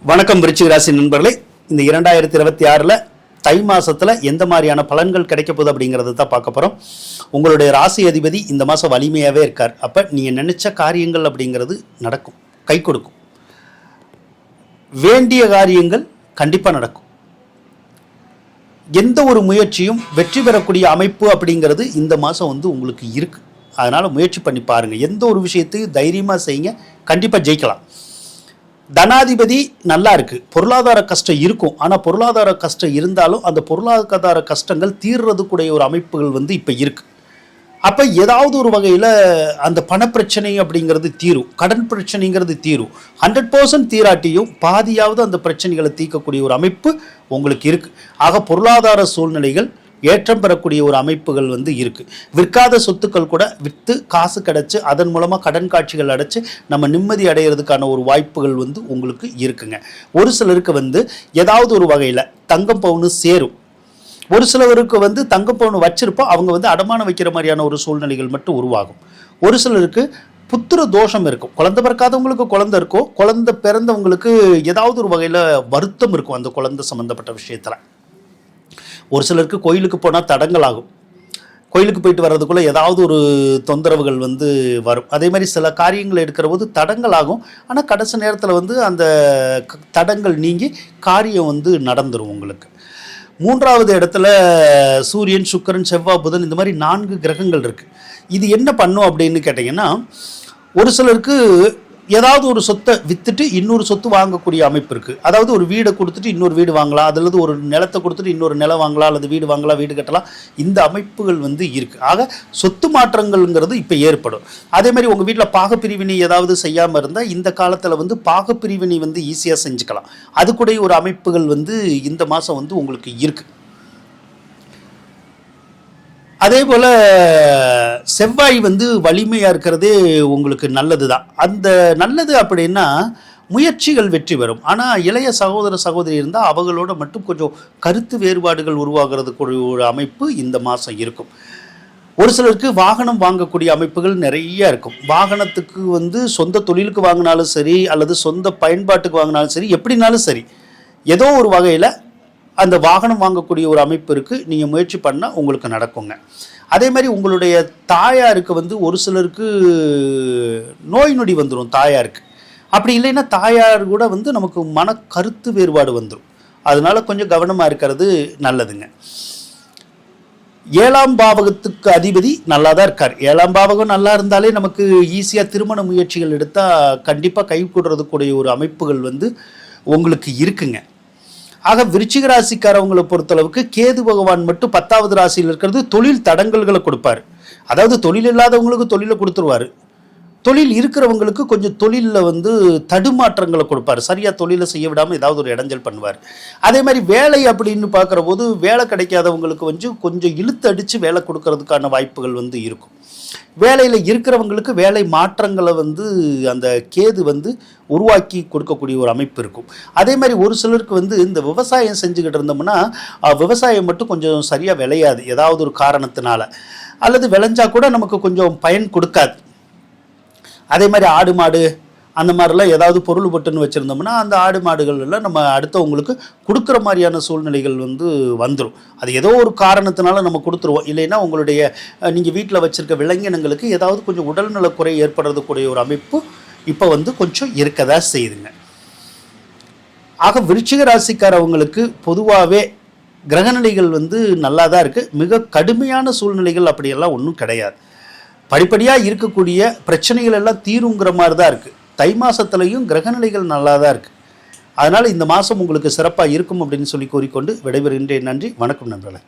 வணக்கம் விருச்சிக ராசி நண்பர்களே. இந்த 2026 தை மாசத்துல எந்த மாதிரியான பலன்கள் கிடைக்க போகுது அப்படிங்கிறத தான் பார்க்க போறோம். உங்களுடைய ராசி அதிபதி இந்த மாசம் வலிமையாவே இருக்கார். அப்ப நீங்க நினைச்ச காரியங்கள் அப்படிங்கிறது நடக்கும், கை கொடுக்கும். வேண்டிய காரியங்கள் கண்டிப்பா நடக்கும். எந்த ஒரு முயற்சியும் வெற்றி பெறக்கூடிய அமைப்பு அப்படிங்கிறது இந்த மாசம் உங்களுக்கு இருக்கு. அதனால முயற்சி பண்ணி பாருங்க. எந்த ஒரு விஷயத்தையும் தைரியமா செய்யுங்க, கண்டிப்பா ஜெயிக்கலாம். தனாதிபதி நல்லா இருக்கு. பொருளாதார கஷ்டம் இருக்கும். ஆனால் பொருளாதார கஷ்டம் இருந்தாலும் அந்த பொருளாதார கஷ்டங்கள் தீர்றதுக்குடைய ஒரு அமைப்புகள் இப்போ இருக்கு. அப்போ ஏதாவது ஒரு வகையில் அந்த பணப்பிரச்சனை அப்படிங்கிறது தீரும், கடன் பிரச்சனைங்கிறது தீரும். 100% தீராட்டியும் பாதியாவது அந்த பிரச்சனைகளை தீர்க்கக்கூடிய ஒரு அமைப்பு உங்களுக்கு இருக்கு. ஆக பொருளாதார சூழ்நிலைகள் ஏற்றம் பெறக்கூடிய ஒரு அமைப்புகள் இருக்கு. விற்காத சொத்துக்கள் கூட விற்று காசு கிடைச்சு அதன் மூலமாக கடன் காட்சிகள் அடைச்சு நம்ம நிம்மதி அடைகிறதுக்கான ஒரு வாய்ப்புகள் உங்களுக்கு இருக்குங்க. ஒரு சிலருக்கு ஏதாவது ஒரு வகையில் தங்கம் பவுனு சேரும். ஒரு சிலருக்கு தங்கம் பவுனு வச்சிருப்போம், அவங்க அடமானம் வைக்கிற மாதிரியான ஒரு சூழ்நிலைகள் மட்டும் உருவாகும். ஒரு சிலருக்கு புத்திர தோஷம் இருக்கும். குழந்தை பிறக்காதவங்களுக்கு குழந்தை இருக்கும், குழந்தை பிறந்தவங்களுக்கு ஏதாவது ஒரு வகையில் வருத்தம் இருக்கும் அந்த குழந்தை சம்மந்தப்பட்ட விஷயத்தில். ஒரு சிலருக்கு கோயிலுக்கு போனால் தடங்கள் ஆகும். கோயிலுக்கு போயிட்டு வர்றதுக்குள்ளே ஏதாவது ஒரு தொந்தரவுகள் வரும். அதே மாதிரி சில காரியங்கள் எடுக்கிற போது தடங்கள் ஆகும். ஆனால் கடைசி நேரத்தில் அந்த தடங்கள் நீங்கி காரியம் நடந்துடும் உங்களுக்கு. 3வது இடத்துல சூரியன், சுக்கிரன், செவ்வாய், புதன் இந்த மாதிரி 4 கிரகங்கள் இருக்குது. இது என்ன பண்ணும் அப்படின்னு கேட்டிங்கன்னா, ஒரு சிலருக்கு ஏதாவது ஒரு சொத்தை விற்றுட்டு இன்னொரு சொத்து வாங்கக்கூடிய அமைப்பு இருக்குது. அதாவது ஒரு வீடை கொடுத்துட்டு இன்னொரு வீடு வாங்கலாம், அல்லது ஒரு நிலத்தை கொடுத்துட்டு இன்னொரு நிலம் வாங்கலாம், அல்லது வீடு வாங்கலாம், வீடு கட்டலாம். இந்த அமைப்புகள் இருக்குது. ஆக சொத்து மாற்றங்கள்ங்கிறது இப்போ ஏற்படும். அதே மாதிரி உங்கள் வீட்டில் பாகப்பிரிவினை ஏதாவது செய்யாமல் இருந்தால் இந்த காலத்தில் பாகப்பிரிவினை ஈஸியாக செஞ்சுக்கலாம். அது கூட ஒரு அமைப்புகள் இந்த மாதம் உங்களுக்கு இருக்குது. அதே போல் செவ்வாய் வலிமையாக இருக்கிறதே உங்களுக்கு நல்லது தான். அந்த நல்லது அப்படின்னா முயற்சிகள் வெற்றி பெறும். ஆனால் இளைய சகோதர சகோதரி இருந்தால் அவங்களோட மட்டும் கொஞ்சம் கருத்து வேறுபாடுகள் உருவாகிறதுக்கு ஒரு அமைப்பு இந்த மாதம் இருக்கும். ஒரு சிலருக்கு வாகனம் வாங்கக்கூடிய அமைப்புகள் நிறைய இருக்கும். வாகனத்துக்கு சொந்த தொழிலுக்கு வாங்கினாலும் சரி, அல்லது சொந்த பயன்பாட்டுக்கு வாங்கினாலும் சரி, எப்படினாலும் சரி, ஏதோ ஒரு வகையில் அந்த வாகனம் வாங்கக்கூடிய ஒரு அமைப்பு இருக்குது. நீங்கள் முயற்சி பண்ணால் உங்களுக்கு நடக்குங்க. அதே மாதிரி உங்களுடைய தாயாருக்கு ஒரு சிலருக்கு நோய் நொடி வந்துடும் தாயாருக்கு. அப்படி இல்லைன்னா தாயார் கூட நமக்கு மன கருத்து வேறுபாடு வந்துடும். அதனால கொஞ்சம் கவனமாக இருக்கிறது நல்லதுங்க. 7ஆம் பாவகத்துக்கு அதிபதி நல்லா தான் இருக்கார். 7ஆம் பாவகம் நல்லா இருந்தாலே நமக்கு ஈஸியாக திருமண முயற்சிகள் எடுத்தால் கண்டிப்பாக கை கூடுறதுக்கூடிய ஒரு அமைப்புகள் உங்களுக்கு இருக்குங்க. ஆக விருச்சிக ராசிக்காரவங்களை பொறுத்தளவுக்கு கேது பகவான் மட்டும் 10வது ராசியில் இருக்கிறது தொழில் தடங்கல்களை கொடுப்பார். அதாவது தொழில் இல்லாதவங்களுக்கு தொழிலை கொடுத்துருவார். தொழில் இருக்கிறவங்களுக்கு கொஞ்சம் தொழிலில் தடுமாற்றங்களை கொடுப்பார். சரியாக தொழிலை செய்ய விடாமல் ஏதாவது ஒரு இடைஞ்சல் பண்ணுவார். அதே மாதிரி வேலை அப்படின்னு பார்க்குற போது வேலை கிடைக்காதவங்களுக்கு கொஞ்சம் இழுத்து அடித்து வேலை கொடுக்கறதுக்கான வாய்ப்புகள் இருக்கும். வேலையில் இருக்கிறவங்களுக்கு வேலை மாற்றங்களை அந்த கேது உருவாக்கி கொடுக்கக்கூடிய ஒரு அமைப்பு இருக்கும். அதே மாதிரி ஒரு சிலருக்கு இந்த விவசாயம் செஞ்சுக்கிட்டு இருந்தோம்னா விவசாயம் மட்டும் கொஞ்சம் சரியாக விளையாது ஏதாவது ஒரு காரணத்தினால, அல்லது விளைஞ்சா கூட நமக்கு கொஞ்சம் பயன் கொடுக்காது. அதே மாதிரி ஆடு மாடு அந்த மாதிரிலாம் ஏதாவது பொருள் பட்டுன்னு வச்சுருந்தோம்னா அந்த ஆடு மாடுகள் எல்லாம் நம்ம அடுத்தவங்களுக்கு கொடுக்குற மாதிரியான சூழ்நிலைகள் வந்துடும். அது ஏதோ ஒரு காரணத்தினால நம்ம கொடுத்துருவோம். இல்லைன்னா உங்களுடைய நீங்கள் வீட்டில் வச்சுருக்க விலங்கினங்களுக்கு ஏதாவது கொஞ்சம் உடல்நலக்குறை ஏற்படுறதுக்கூடிய ஒரு அமைப்பு இப்போ கொஞ்சம் இருக்கதா செய்யுதுங்க. ஆக விருச்சிக ராசிக்காரவங்களுக்கு பொதுவாகவே கிரகநிலைகள் நல்லா தான் இருக்குது. மிக கடுமையான சூழ்நிலைகள் அப்படியெல்லாம் ஒன்றும் கிடையாது. படிப்படியாக இருக்கக்கூடிய பிரச்சனைகள் எல்லாம் தீருங்கிற மாதிரி தான் இருக்குது. தை மாதத்துலேயும் கிரகநிலைகள் நல்லா தான் இருக்குது. அதனால் இந்த மாதம் உங்களுக்கு சிறப்பாக இருக்கும் அப்படின்னு சொல்லி கூறிக்கொண்டு விடைபெறுகின்றேன். நன்றி, வணக்கம் நண்பர்களே.